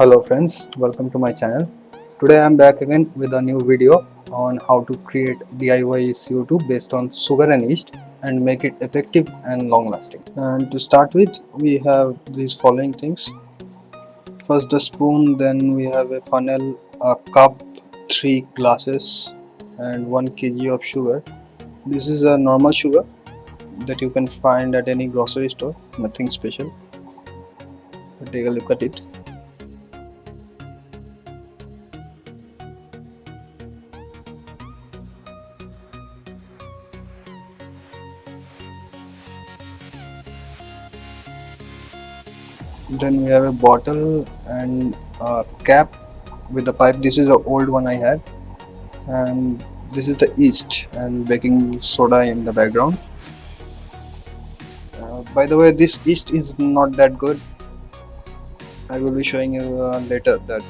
Hello friends, welcome to my channel. Today I am back again with a new video on how to create DIY CO2 based on sugar and yeast and make it effective and long lasting. And to start with, we have these following things. First the spoon, then we have a funnel, a cup, 3 glasses and 1 kg of sugar. This is a normal sugar that you can find at any grocery store, nothing special. Take a look at it. Then we have a bottle and a cap with a pipe. This is the old one I had, and this is the yeast and baking soda in the background. By the way, this yeast is not that good. I will be showing you later that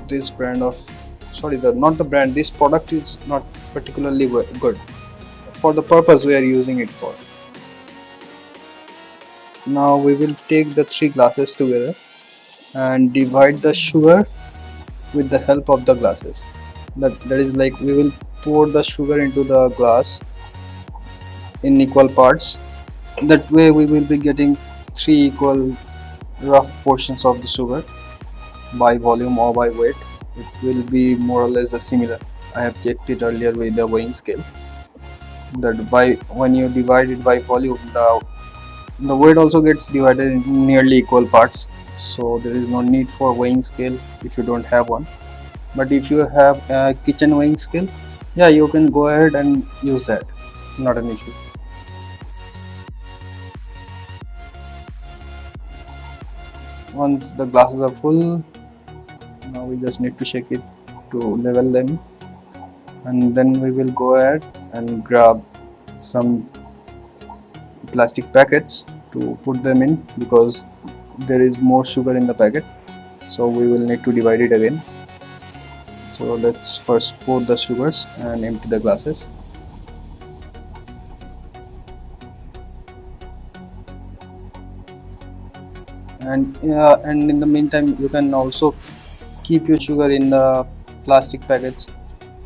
this brand of not the brand, this product is not particularly good for the purpose we are using it for. Now we will take the 3 glasses together and divide the sugar with the help of the glasses. That is like we will pour the sugar into the glass in equal parts. That way we will be getting 3 equal rough portions of the sugar by volume or by weight. It will be more or less similar. I have checked it earlier with the weighing scale, that when you divide it by volume, the weight also gets divided into nearly equal parts, so there is no need for weighing scale if you don't have one. But if you have a kitchen weighing scale, yeah, you can go ahead and use that, not an issue. Once the glasses are full, now we just need to shake it to level them, and then we will go ahead and grab some plastic packets to put them in, because there is more sugar in the packet, so we will need to divide it again. So let's first pour the sugars and empty the glasses. And in the meantime, you can also keep your sugar in the plastic packets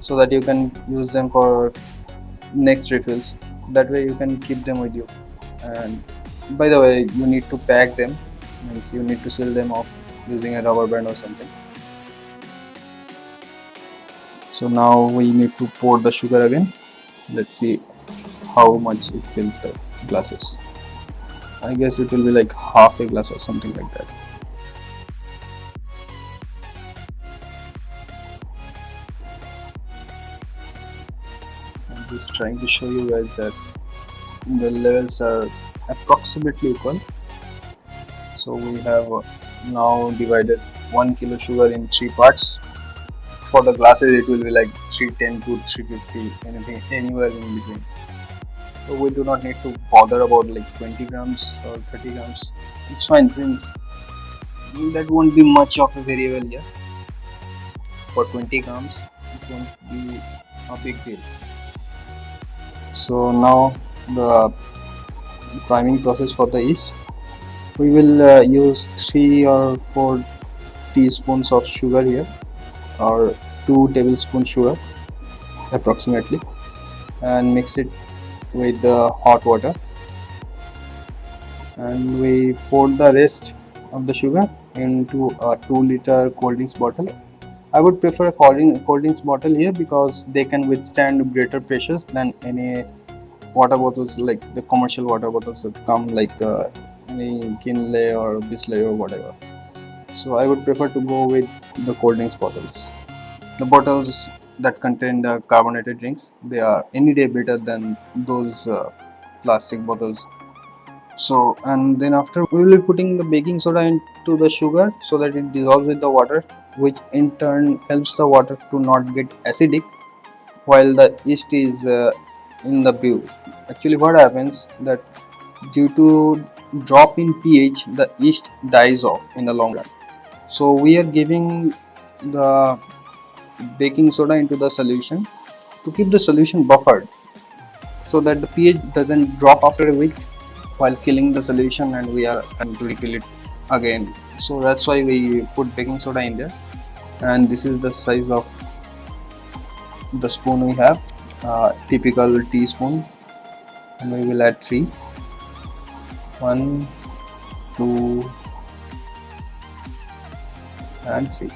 so that you can use them for next refills. That way you can keep them with you. And by the way, you need to pack them, means you need to seal them off using a rubber band or something. So now we need to pour the sugar again. Let's see how much it fills the glasses. I guess it will be like half a glass or something like that. I'm just trying to show you guys that the levels are approximately equal. So we have now divided 1 kilo sugar in 3 parts. For the glasses it will be like 310 to 350, anything anywhere in between. So we do not need to bother about like 20 grams or 30 grams. It's fine, since that won't be much of a variable here. For 20 grams it won't be a big deal. So now the priming process for the yeast. We will use 3 or 4 teaspoons of sugar here, or 2 tablespoons sugar approximately, and mix it with the hot water, and we pour the rest of the sugar into a 2-liter cold drinks bottle. I would prefer a cold drinks bottle here because they can withstand greater pressures than any water bottles, like the commercial water bottles that come like any Kinley or Bisley or whatever. So I would prefer to go with the cold drinks bottles. The bottles that contain the carbonated drinks, they are any day better than those plastic bottles. So, and then after we will be putting the baking soda into the sugar so that it dissolves with the water, which in turn helps the water to not get acidic while the yeast is in the brew. Actually what happens, that due to drop in pH, the yeast dies off in the long run. So we are giving the baking soda into the solution to keep the solution buffered, so that the pH doesn't drop after a week while killing the solution, and we are going to refill it again So that's why we put baking soda in there. And this is the size of the spoon we have, typical teaspoon, and we will add 3. 1, 2 and 3.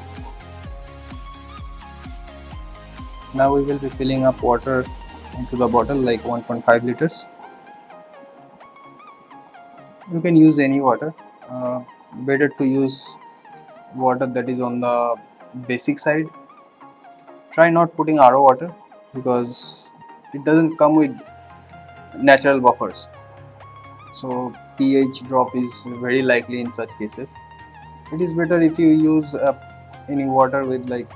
Now we will be filling up water into the bottle, like 1.5 liters. You can use any water. Better to use water that is on the basic side. Try not putting RO water because it doesn't come with natural buffers. So pH drop is very likely in such cases. It is better if you use any water with like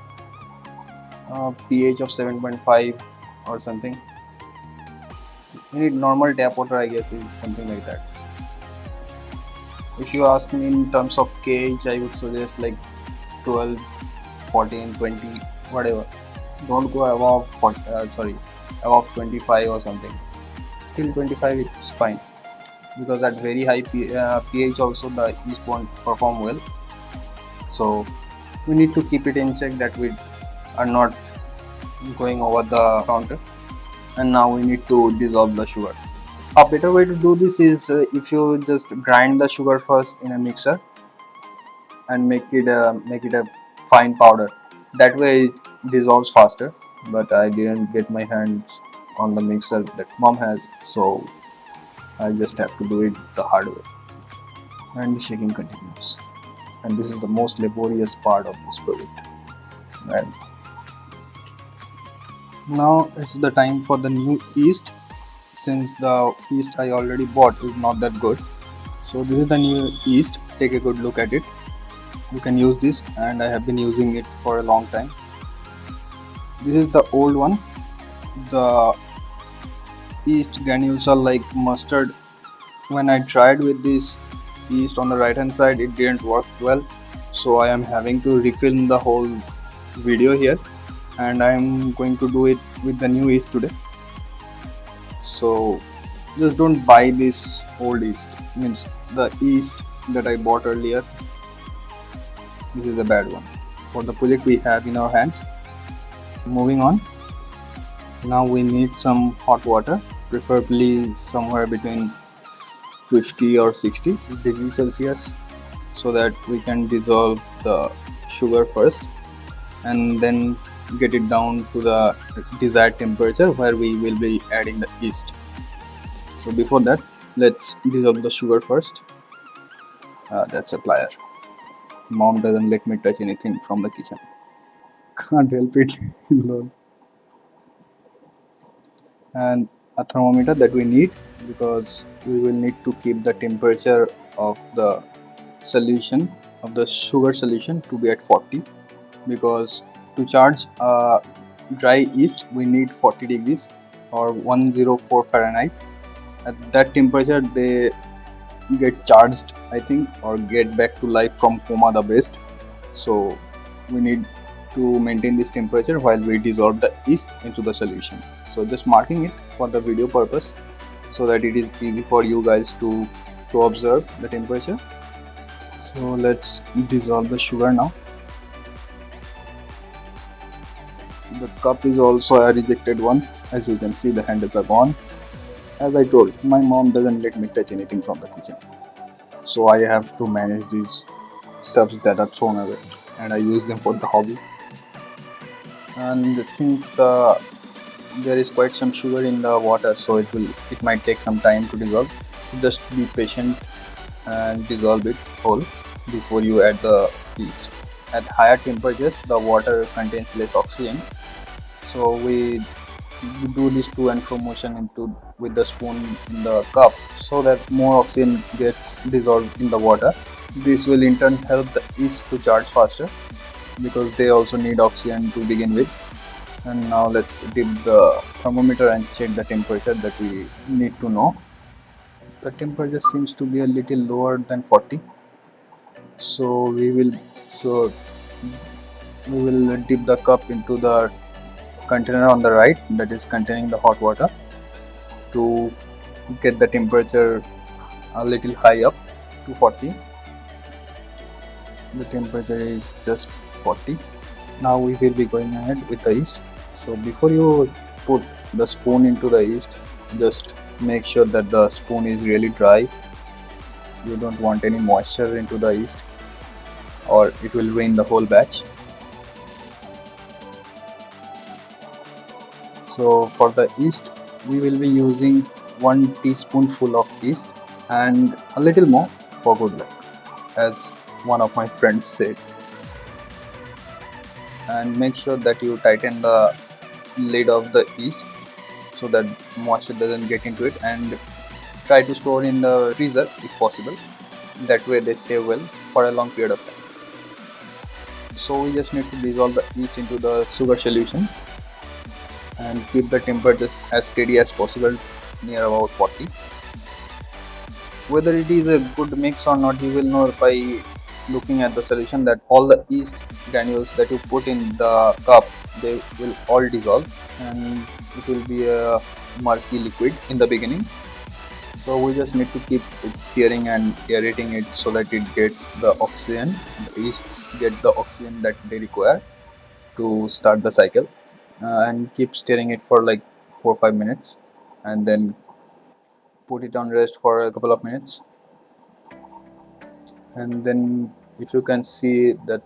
pH of 7.5 or something. You need normal tap water, I guess, is something like that. If you ask me in terms of kH, I would suggest like 12, 14, 20, whatever. Don't go above above 25 or something. Till 25 it's fine, because at very high pH also the yeast won't perform well. So we need to keep it in check that we are not going over the counter. And now we need to dissolve the sugar. A better way to do this is if you just grind the sugar first in a mixer and make it a fine powder. That way it dissolves faster. But I didn't get my hands on the mixer that mom has, so I just have to do it the hard way. And the shaking continues. And this is the most laborious part of this project. And now it's the time for the new yeast. Since the yeast I already bought is not that good, so this is the new yeast. Take a good look at it. You can use this, and I have been using it for a long time. This is the old one. The yeast granules are like mustard. When I tried with this yeast on the right hand side, it didn't work well, so I am having to refilm the whole video here, and I am going to do it with the new yeast today. So just don't buy this old yeast, means the yeast that I bought earlier. This is a bad one for the project we have in our hands. Moving on, now we need some hot water, preferably somewhere between 50 or 60 degrees Celsius, so that we can dissolve the sugar first and then get it down to the desired temperature where we will be adding the yeast. So before that, let's dissolve the sugar first. That's a plier. Mom doesn't let me touch anything from the kitchen. Can't help it. Lol. And a thermometer that we need, because we will need to keep the temperature of the solution, of the sugar solution, to be at 40, because to charge dry yeast we need 40 degrees or 104 Fahrenheit. At that temperature they get charged, I think, or get back to life from coma the best. So we need to maintain this temperature while we dissolve the yeast into the solution. So just marking it for the video purpose, so that it is easy for you guys to observe the temperature. So let's dissolve the sugar now. The cup is also a rejected one. As you can see, the handles are gone. As I told, my mom doesn't let me touch anything from the kitchen, so I have to manage these stuffs that are thrown away, and I use them for the hobby. And since there is quite some sugar in the water, so it might take some time to dissolve. So just be patient and dissolve it whole before you add the yeast. At higher temperatures, the water contains less oxygen, so we do this to and fro motion with the spoon in the cup, so that more oxygen gets dissolved in the water. This will in turn help the yeast to charge faster, because they also need oxygen to begin with. And now let's dip the thermometer and check the temperature that we need to know. The temperature seems to be a little lower than 40, so we will dip the cup into the container on the right, that is containing the hot water, to get the temperature a little high up to 40. The temperature is just 40. Now we will be going ahead with the yeast. So before you put the spoon into the yeast, just make sure that the spoon is really dry. You don't want any moisture into the yeast or it will ruin the whole batch. So for the yeast, we will be using 1 teaspoonful of yeast and a little more for good luck, as one of my friends said. And make sure that you tighten the lid of the yeast so that moisture doesn't get into it, and try to store in the freezer if possible. That way they stay well for a long period of time. So we just need to dissolve the yeast into the sugar solution and keep the temperature as steady as possible, near about 40. Whether it is a good mix or not, you will know by looking at the solution that all the yeast granules that you put in the cup, they will all dissolve and it will be a murky liquid in the beginning. So we just need to keep it stirring and aerating it so that it gets the oxygen, the yeasts get the oxygen that they require to start the cycle, and keep stirring it for like 4 or 5 minutes and then put it on rest for a couple of minutes. And then if you can see that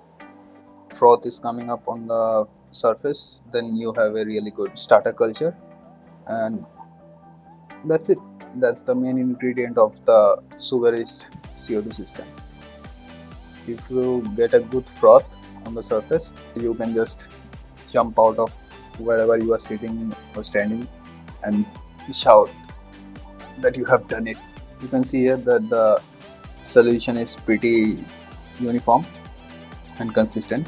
froth is coming up on the surface, then you have a really good starter culture. And that's it. That's the main ingredient of the sugar yeast CO2 system. If you get a good froth on the surface, you can just jump out of wherever you are sitting or standing and shout that you have done it. You can see here that the solution is pretty uniform and consistent.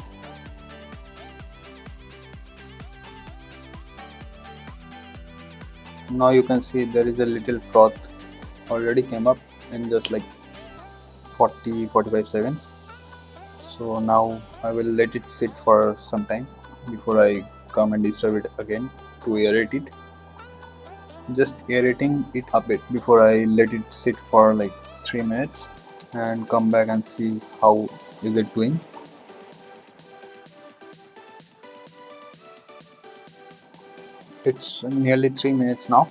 Now you can see there is a little froth already came up in just like 40-45 seconds. So now I will let it sit for some time before I come and disturb it again to aerate it. Just aerating it a bit before I let it sit for like 3 minutes and come back and see how is it doing. It's nearly 3 minutes now,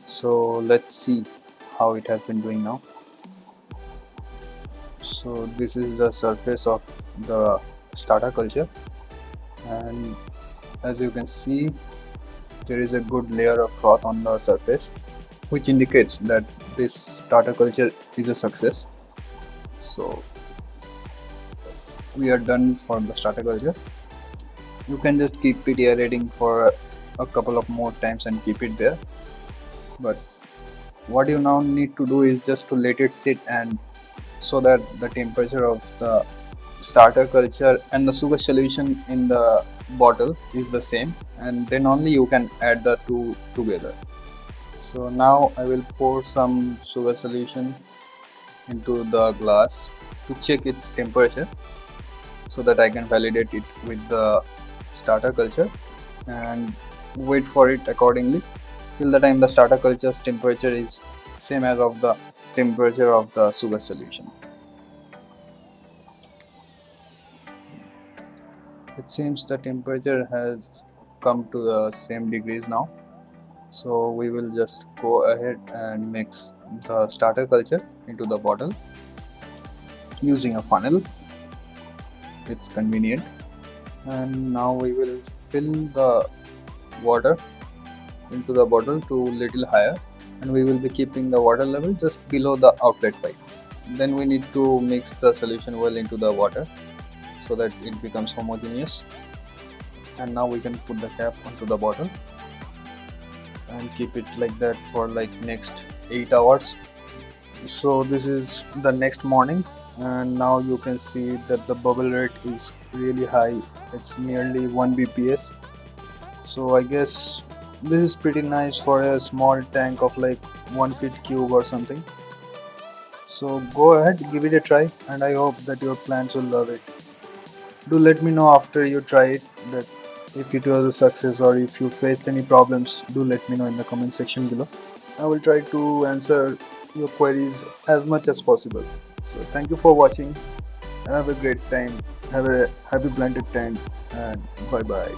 so let's see how it has been doing now. So this is the surface of the starter culture, and as you can see there is a good layer of froth on the surface, which indicates that this starter culture is a success. So we are done for the starter culture. You can just keep it aerating for a couple of more times and keep it there, but what you now need to do is just to let it sit, and so that the temperature of the starter culture and the sugar solution in the bottle is the same, and then only you can add the two together. So now I will pour some sugar solution into the glass to check its temperature so that I can validate it with the starter culture and wait for it accordingly till the time the starter culture's temperature is same as of the temperature of the sugar solution. It seems the temperature has come to the same degrees now, so we will just go ahead and mix the starter culture into the bottle using a funnel. It's convenient. And now we will fill the water into the bottle to little higher, and we will be keeping the water level just below the outlet pipe. Then we need to mix the solution well into the water so that it becomes homogeneous. And now we can put the cap onto the bottle and keep it like that for like next 8 hours. So this is the next morning, and now you can see that the bubble rate is really high. It's nearly 1 bps. So I guess this is pretty nice for a small tank of like 1 feet cube or something. So go ahead, give it a try, and I hope that your plants will love it. Do let me know after you try it that if it was a success, or if you faced any problems, do let me know in the comment section below. I will try to answer your queries as much as possible. So thank you for watching. Have a great time. Have a happy planted time and bye bye.